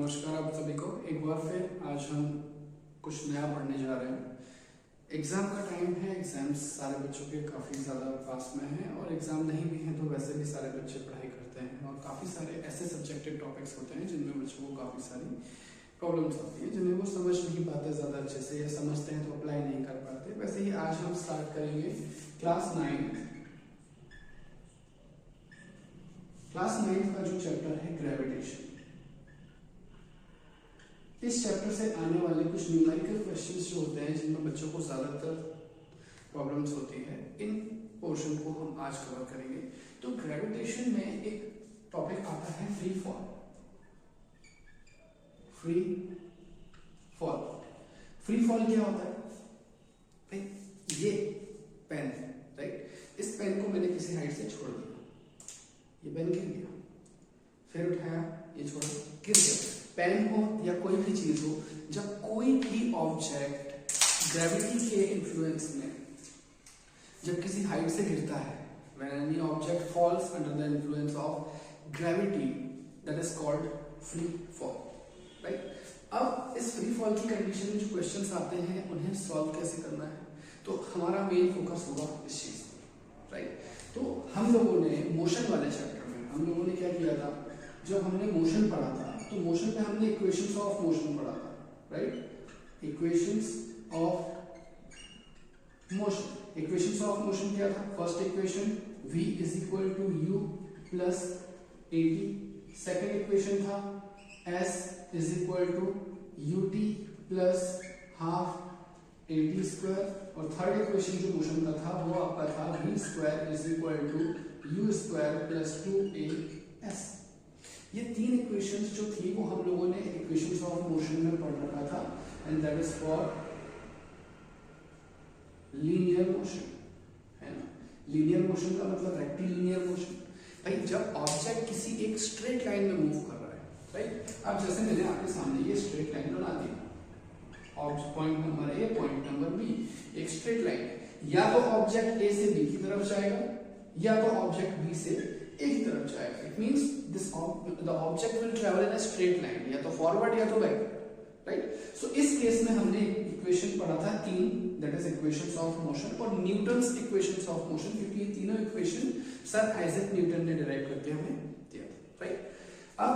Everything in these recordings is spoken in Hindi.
नमस्कार आप सभी को एक बार फिर आज हम कुछ नया पढ़ने जा रहे हैं। एग्जाम का टाइम है, एग्जाम्स सारे बच्चों के काफ़ी ज़्यादा पास में हैं और एग्जाम नहीं भी हैं तो वैसे भी सारे बच्चे पढ़ाई करते हैं और काफ़ी सारे ऐसे सब्जेक्टिव टॉपिक्स होते हैं जिनमें बच्चों को काफ़ी सारी प्रॉब्लम्स आती हैं जिन्हें वो समझ नहीं पाते ज़्यादा अच्छे से या समझते हैं तो अप्लाई नहीं कर पाते। वैसे ही आज हम स्टार्ट करेंगे क्लास 9 का जो चैप्टर है ग्रेविटेशन। इस चैप्टर से आने वाले कुछ न्यूमेरिकल क्वेश्चंस जो होते हैं जिनमें बच्चों को ज्यादातर प्रॉब्लम्स होती है, इन पोर्शन को हम आज कवर करेंगे। तो ग्रेविटेशन में एक टॉपिक आता है फ्री फॉल। फ्री फॉल क्या होता है भाई? ये पेन है, राइट? इस पेन को मैंने किसी हाइट से छोड़ दिया, ये पेन गिर गया, फिर उठाया, ये छोड़ा, गिर गया। पेन हो या कोई भी चीज हो, जब कोई भी ऑब्जेक्ट ग्रेविटी के इन्फ्लुएंस में जब किसी हाइट से गिरता है, when any object falls under the influence of gravity, that is called free fall, right? अब इस फ्री फॉल की कंडीशन में जो क्वेश्चंस आते हैं उन्हें सॉल्व कैसे करना है, तो हमारा मेन फोकस होगा इस चीज पर, राइट? तो हम लोगों ने मोशन वाले चैप्टर में हम लोगों ने क्या किया था, जब हमने मोशन पढ़ा था तो मोशन में हमने इक्वेशंस ऑफ मोशन पढ़ा था, right? Equations of motion. Equations of motion क्या था? First equation v is equal to u plus at। Second equation था s is equal to ut plus half at square. और थर्ड इक्वेशन जो मोशन का था वो आपका था v square is equal to u square plus 2as। ये तीन इक्वेशंस जो थी वो हम लोगों ने इक्वेशंस ऑफ मोशन में पढ़ रखा था, and that is for linear motion, है ना? लीनियर मोशन का मतलब रेक्टिलिनियर मोशन। भाई जब ऑब्जेक्ट किसी एक स्ट्रेट लाइन में मूव कर रहा है, राइट? अब जैसे मैंने आपके सामने ये स्ट्रेट लाइन बना दी, point number A, point number B, एक स्ट्रेट लाइन। या तो ऑब्जेक्ट ए से बी की तरफ जाएगा या तो ऑब्जेक्ट बी से ए की तरफ जाएगा। It means this the object will travel in a straight line, या तो फॉरवर्ड या तो बैक, राइट? सो इस केस में हमने इक्वेशन पढ़ा था तीन, that is equations of motion और न्यूटन्स इक्वेशंस ऑफ मोशन, क्योंकि ये तीनों इक्वेशन सर आइजैक न्यूटन ने डिराइव करके हमें दिया, राइट? अब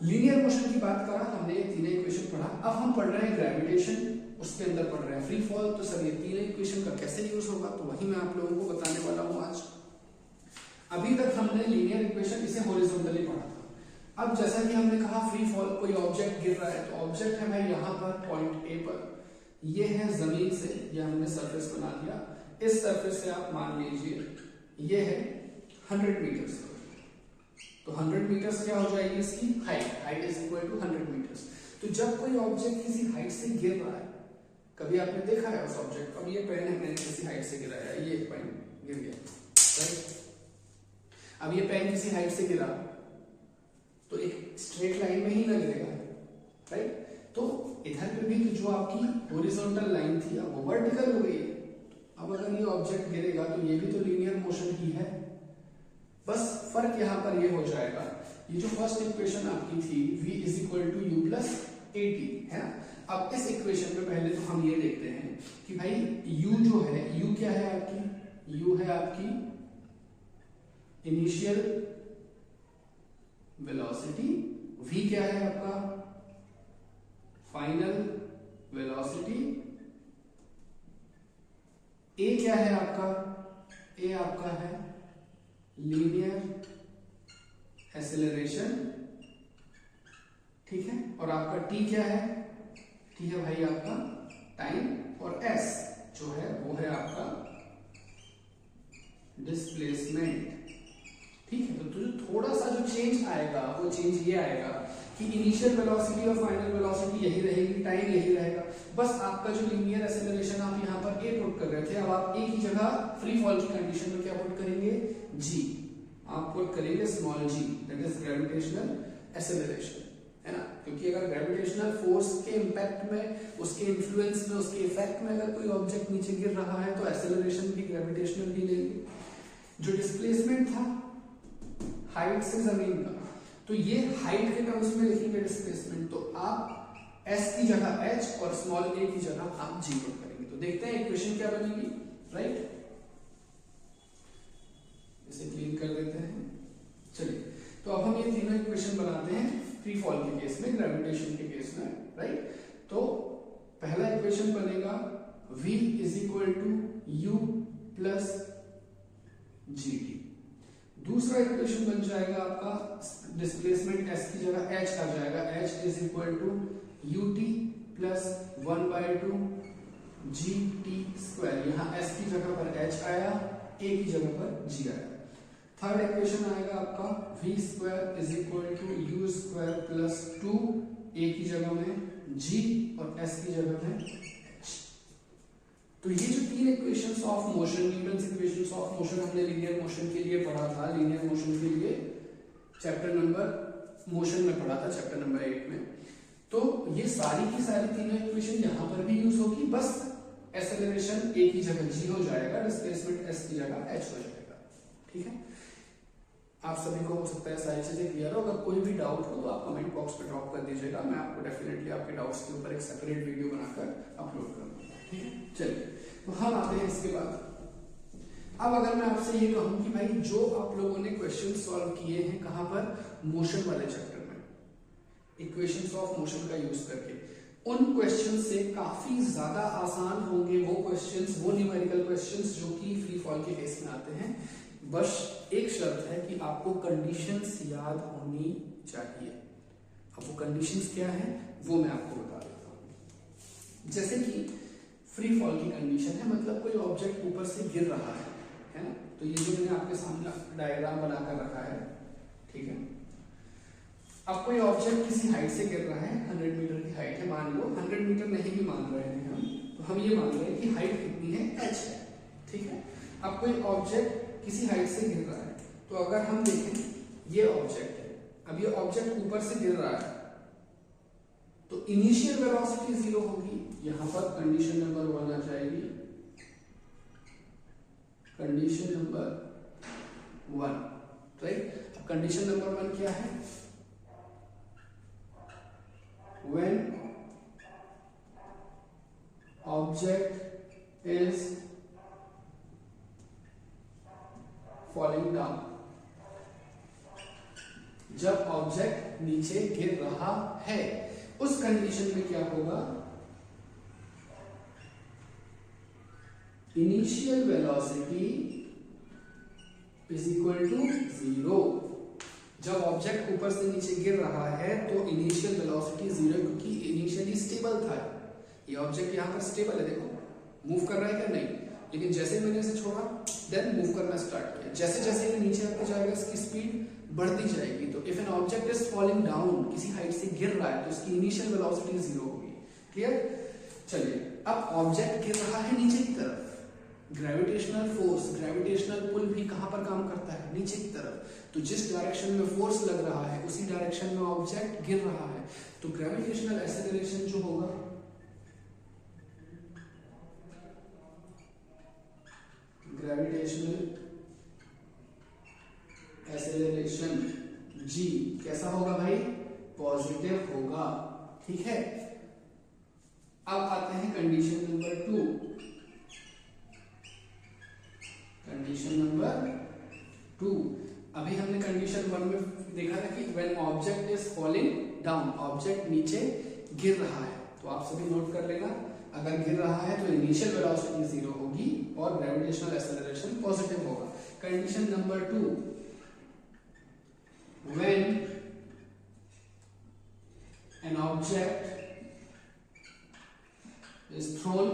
लीनियर मोशन की बात करा, हमने ये तीनों इक्वेशन पढ़ा। अब हम पढ़ रहे हैं ग्रेविटेशन, उसके अंदर पढ़ रहे हैं फ्री फॉल। तो सर ये तीनों इक्वेशन का कैसे यूज होगा, तो वही मैं आप लोगों को बताने वाला हूं आज। अभी तक हमने लीनियर इक्वेशन इसे हॉरिजॉन्टली पढ़ा था। अब जैसा कि हमने कहा फ्री फॉल, कोई ऑब्जेक्ट गिर रहा है तो ऑब्जेक्ट है भाई यहाँ पर पॉइंट ए पर, ये है जमीन से, ये हमने सरफेस बना लिया। इस सरफेस से आप मान लीजिए ये है 100 मीटर्स, तो 100 मीटर्स क्या हो जाएगी इसकी height is equal to 100 meters. तो जब कोई ऑब्जेक्ट किसी हाइट से गिर रहा है, कभी आपने देखा है उस ऑब्जेक्ट, अब ये पेन है, मैंने किसी हाइट से गिराया, ये पेन गिर गया, राइट? अब ये पेन किसी हाइट से गिरा तो एक स्ट्रेट लाइन में ही ना गिरेगा, राइट? तो इधर पे भी जो आपकी हॉरिजॉन्टल लाइन थी अब वो वर्टिकल हो गई है। अब अगर ये ऑब्जेक्ट गिरेगा तो ये भी तो लीनियर मोशन ही है, बस फर्क यहाँ पर ये हो जाएगा, ये जो फर्स्ट इक्वेशन आपकी थी v is equal to u plus at, है ना? अब इस इक्वेशन में पहले तो हम ये देखते हैं कि भाई u जो है, u क्या है आपकी? u है आपकी इनिशियल वेलोसिटी, v क्या है आपका? Final velocity. a क्या है आपका? a आपका है लीनियर एक्सेलरेशन, ठीक है? और आपका t क्या है? t है भाई आपका टाइम, और s जो है वो है आपका डिस्प्लेसमेंट, ठीक है? तो जो थोड़ा सा जो चेंज आएगा वो चेंज ये आएगा कि इनिशियल वेलोसिटी और फाइनल वेलोसिटी यही रहेगी, टाइम यही रहेगा, बस आपका जो लीनियर एक्सेलरेशन आप यहाँ पर a पुट कर रहे थे, अब आप a की जगह फ्री फॉल की कंडीशन में क्या पुट करेंगे? g, आप पुट करेंगे small g, that is gravitational acceleration, है ना? क्योंकि अगर ग्रेविटेशनल फोर्स के इंपैक्ट में, उसके इन्फ्लुएंस में, उसके इफेक्ट में अगर कोई ऑब्जेक्ट नीचे गिर रहा है तो एक्सेलरेशन भी ग्रेविटेशनल ही लेंगे। जो डिस्प्लेसमेंट था हाइट से जमीन का, तो ये हाइट के टर्म्स में लिखेंगे डिस्प्लेसमेंट, तो आप s की जगह h और स्मॉल a की जगह आप g पुट करेंगे। तो देखते हैं इक्वेशन क्या बनेगी, राइट। इसे क्लीन कर देते हैं। चलिए, तो अब हम ये तीनों इक्वेशन बनाते हैं फ्री फॉल के केस में, ग्रेविटेशन के केस में, राइट। तो पहला इक्वेशन बनेगा v is equal to u plus G T. दूसरा इक्वेशन बन जाएगा आपका डिस्प्लेसमेंट s की जगह h आ जाएगा, h is equal to ut plus 1/2 gt square. यहाँ s की जगह पर h आया, a की जगह पर g आया। थर्ड इक्वेशन आएगा आपका v square is equal to u square plus 2 a की जगह में g और s की जगह में h। तो ये जो तीन equations of motion, Newton's equations of motion हमने लीनियर मोशन के लिए पढ़ा था, लीनियर मोशन के लिए चैप्टर नंबर मोशन में पढ़ा था, चैप्टर नंबर 8 में। तो ये सारी की सारी तीनों इक्वेशन यहाँ पर भी यूज होगी, बस एक्सेलरेशन a की जगह g हो जाएगा, डिस्प्लेसमेंट s की जगह h हो जाएगा। ठीक है, आप सभी को हो सकता है सारी चीजें क्लियर हो। अगर कोई भी डाउट हो तो आप कमेंट बॉक्स पे ड्रॉप कर दीजिएगा, मैं आपको डेफिनेटली आपके डाउट्स के ऊपर एक सेपरेट वीडियो बनाकर अपलोड करूंगा। ठीक है, चलिए, तो हम आते हैं इसके बाद। अब अगर मैं आपसे ये कहूं कि भाई जो आप लोगों ने क्वेश्चन सॉल्व किए हैं कहां पर, मोशन वाले चैप्टर में, इक्वेशंस ऑफ मोशन का यूज करके, उन क्वेश्चन से काफी ज्यादा आसान होंगे वो क्वेश्चंस, वो न्यूमेरिकल क्वेश्चंस जो कि फ्री फॉल के केस में आते हैं। बस एक शर्त है कि आपको कंडीशंस याद होनी चाहिए। अब वो कंडीशंस क्या है वो मैं आपको बता देता हूं। जैसे कि फ्री फॉल की कंडीशन है, मतलब कोई ऑब्जेक्ट ऊपर से गिर रहा है ना। तो ये जो मैंने आपके सामने डायग्राम बनाकर रखा है, ठीक है। अब कोई ऑब्जेक्ट किसी हाइट से गिर रहा है, 100 मीटर की हाइट है, मान लो 100 मीटर नहीं भी मान रहे हैं हम, तो हम ये मान रहे हैं कि हाइट कितनी है, h है। ठीक है, अब कोई ऑब्जेक्ट किसी हाइट से गिर रहा है, तो अगर हम देखें ये ऑब्जेक्ट है, अब ये ऑब्जेक्ट ऊपर से गिर रहा है, तो इनिशियल वेलोसिटी 0 होगी। यहां पर कंडीशन नंबर 1 आ जाएगी, कंडीशन नंबर 1, राइट। अब कंडीशन नंबर 1 क्या है, when object is falling down, जब ऑब्जेक्ट नीचे गिर रहा है, उस कंडीशन में क्या होगा, initial velocity is equal to 0। जब ऑब्जेक्ट ऊपर से नीचे गिर रहा है तो इनिशियल वेलोसिटी 0, क्योंकि इनिशियली स्टेबल था ये ऑब्जेक्ट, यहां पर स्टेबल है, देखो मूव कर रहा है क्या, नहीं, लेकिन जैसे मैंने इसे छोड़ा देन मूव करना स्टार्ट किया, जैसे जैसे ये नीचे आते जाएगा इसकी स्पीड बढ़ती जाएगी। तो if an object is falling down, किसी हाइट से गिर रहा है, तो इसकी इनिशियल वेलोसिटी 0 होगी। क्लियर, चलिए, अब ऑब्जेक्ट गिर रहा है नीचे की तरफ, ग्रेविटेशनल फोर्स, ग्रेविटेशनल पुल भी कहां पर काम करता है, नीचे की तरफ। तो जिस डायरेक्शन में फोर्स लग रहा है उसी डायरेक्शन में ऑब्जेक्ट गिर रहा है, तो ग्रेविटेशनल एक्सेलरेशन जो होगा, ग्रेविटेशनल एक्सेलरेशन g कैसा होगा भाई, पॉजिटिव होगा। ठीक है, अब आते हैं कंडीशन नंबर 2। कंडीशन नंबर 2, अभी हमने कंडीशन 1 में देखा था कि when object is falling down, object नीचे गिर रहा है। तो आप सभी नोट कर लेना, अगर गिर रहा है तो इनिशियल वेलोसिटी 0 होगी और ग्रेविटेशनल एक्सेलरेशन पॉजिटिव होगा। Condition number 2, when an object is throne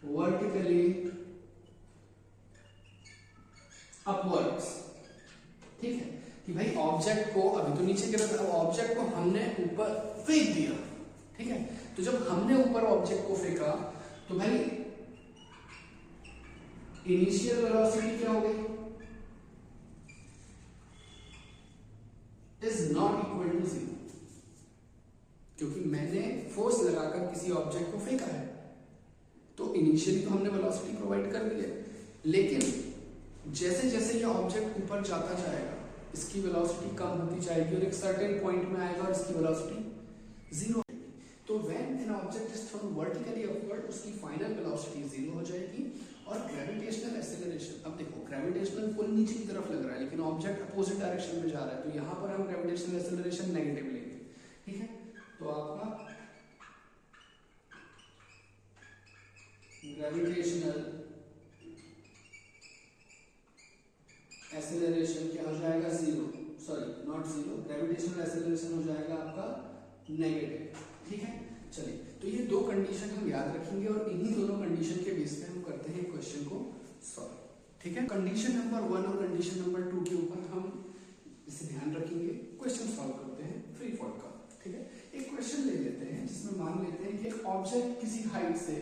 vertically upwards। ठीक है, कि भाई ऑब्जेक्ट को अभी तो नीचे गिरा था, अब ऑब्जेक्ट को हमने ऊपर फेंक दिया। ठीक है, तो जब हमने ऊपर ऑब्जेक्ट को फेंका तो भाई इनिशियल वेलोसिटी क्या हो गई, इज नॉट इक्वल टू 0, क्योंकि मैंने फोर्स लगाकर किसी ऑब्जेक्ट को फेंका है, तो इनिशियली तो हमने वेलोसिटी प्रोवाइड कर दी है, लेकिन जैसे जैसे ये ऑब्जेक्ट ऊपर जाता जाएगा इसकी वेलोसिटी कम होती जाएगी और एक सर्टेन पॉइंट में आएगा और इसकी वेलोसिटी जीरो। तो when an object is thrown vertically upward उसकी फाइनल वेलोसिटी जीरो हो जाएगी। और ग्रेविटेशनल एक्सेलरेशन, अब देखो ग्रेविटेशनल पुल नीचे की तरफ लग रहा है लेकिन ऑब्जेक्ट अपोजिट डायरेक्शन में जा रहा है, तो यहाँ पर हम ग्रेविटेशनल एक्सेलरेशन नेगेटिव लेंगे, ठीक है। तो आपका ग्रेविटेशनल एक्सेलरेशन क्या हो जाएगा, zero, sorry not zero, gravitational acceleration हो जाएगा आपका नेगेटिव, ठीक है। चलिए, तो ये दो कंडीशन हम याद रखेंगे और इन्हीं दोनों कंडीशन के बेस पे हम करते हैं क्वेश्चन को सॉल्व, ठीक है। कंडीशन नंबर 1 और कंडीशन नंबर 2 के ऊपर हम इसे ध्यान रखेंगे, क्वेश्चन सॉल्व करते हैं फ्री फॉल का, ठीक है। एक क्वेश्चन ले लेते हैं जिसमें मान लेते हैं कि एक ऑब्जेक्ट किसी हाइट से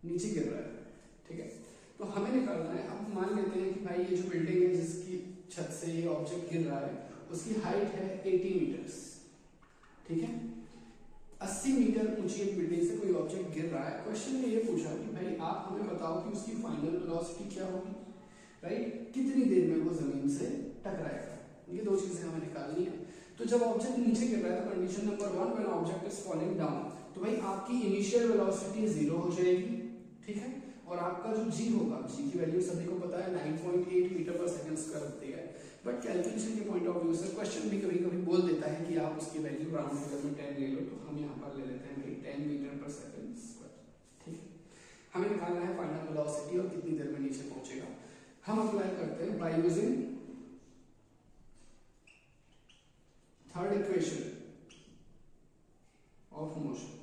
नीचे गिर रहा है, ठीक है। तो हमें निकालना है, अब मान लेते हैं कि भाई ये जो बिल्डिंग है जिसकी छत से ये ऑब्जेक्ट गिर रहा है उसकी हाइट है 80 मीटर्स, ठीक है। 80 मीटर ऊंची एक बिल्डिंग से कोई ऑब्जेक्ट गिर रहा है। क्वेश्चन में ये पूछा कि भाई आप हमें बताओ कि उसकी फाइनल वेलोसिटी क्या होगी, राइट, कितनी देर में वो जमीन से टकराएगा। ये दो चीजें हमें निकालनी है। तो जब ऑब्जेक्ट नीचे गिर रहा है तो condition number 1, when object is falling down, तो भाई आपकी इनिशियल वेलोसिटी 0 हो जाएगी, ठीक है। और आपका जो g होगा, g की वैल्यू सभी को पता है 9.8 मीटर पर सेकंड स्क्वायर होती है, बट कैलकुलेशन के पॉइंट ऑफ व्यू से क्वेश्चन भी कभी कभी बोल देता है कि आप उसकी वैल्यू राउंड फिगर में 10 ले लो, तो हम यहाँ पर ले लेते हैं भाई 10 मीटर पर सेकंड स्क्वायर, ठीक है। हमें निकालना है फाइनल वेलोसिटी और कितनी देर में नीचे पहुंचेगा। हम अप्लाई करते हैं by using third equation of motion,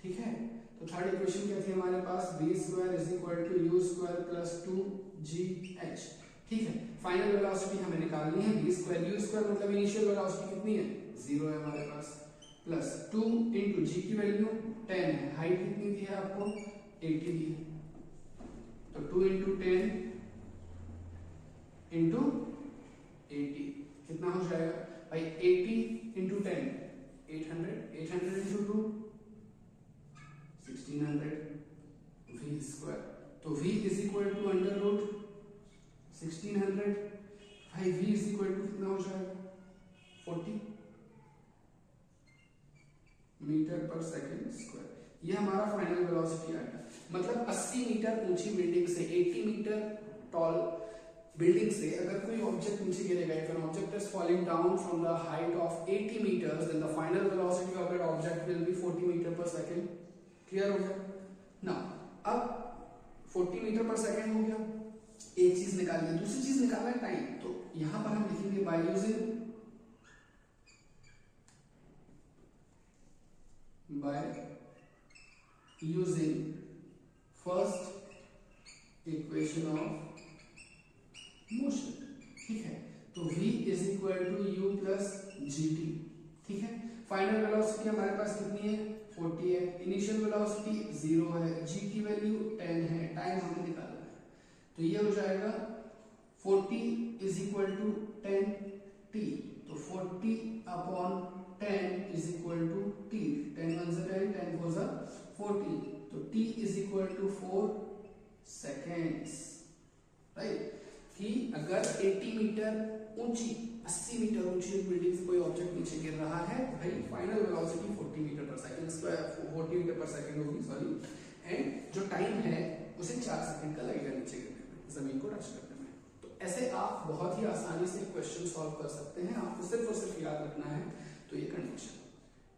ठीक है। तो थर्ड इक्वेशन क्या थी हमारे पास, v square is equal to u square plus 2gh, ठीक है। फाइनल वेलोसिटी हमें निकालनी है v स्क्वायर, u स्क्वायर मतलब इनिशियल वेलोसिटी कितनी है, 0 है हमारे पास, प्लस 2 इंटू g की वैल्यू 10 है, हाइट कितनी दी है आपको 80 दी है, तो 2 इंटू 10 इंटू 80 कितना हो जाएगा भाई, 80 इंटू 10 800, 800 इंटू 2 1600 v स्क्वायर, तो v is equal to under root 1600, भाई v इज इक्वल टू कितना हो जाएगा 40 मीटर पर सेकंड स्क्वायर। ये हमारा फाइनल वेलोसिटी आएगा। मतलब 80 मीटर ऊंची बिल्डिंग से 80 मीटर टॉल बिल्डिंग से अगर कोई ऑब्जेक्ट नीचे गिरेगा, if an object is falling down from the height of 80 meters, then the final velocity of that object will be 40 meter per second। Clear हो गया ना। अब 40 मीटर पर सेकंड हो गया, एक चीज निकाल ली, दूसरी चीज निकालना है टाइम। तो यहां पर हम लिखेंगे by using first equation of motion, ठीक है। तो v is equal to u plus gt, ठीक है। फाइनल वेलोसिटी हमारे पास कितनी है 40 है, इनिशियल वेलोसिटी 0 है, g की वैल्यू 10 है, टाइम हमें निकालना है। तो ये हो जाएगा 40 इज इक्वल टू 10t, तो 40 upon 10 is equal to t, 10 1 से 10, 10 4 से 40, तो t is equal to 4 seconds, right. कि अगर 80 मीटर ऊंची 80 मीटर ऊंची एक बिल्डिंग से कोई ऑब्जेक्ट नीचे गिर रहा है, भाई फाइनल वेलोसिटी 40 मीटर पर सेकंड स्क्वायर 40 मीटर पर सेकंड होगी, सॉरी, एंड जो टाइम है उसे 4 सेकंड का लगेगा नीचे गिरने में, जमीन को टच करने में। तो ऐसे आप बहुत ही आसानी से क्वेश्चन सॉल्व कर सकते हैं, आपको सिर्फ और सिर्फ याद रखना है तो ये कंडीशन,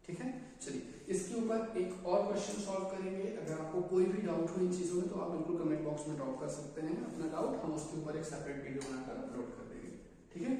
ठीक है। चलिए इसके ऊपर एक और क्वेश्चन सॉल्व करेंगे। अगर आपको कोई भी डाउट हो इन चीजों में तो आप बिल्कुल कमेंट बॉक्स में ड्रॉप कर सकते हैं अपना डाउट, हम उसके ऊपर एक सेपरेट वीडियो बनाकर अपलोड कर देंगे, ठीक है।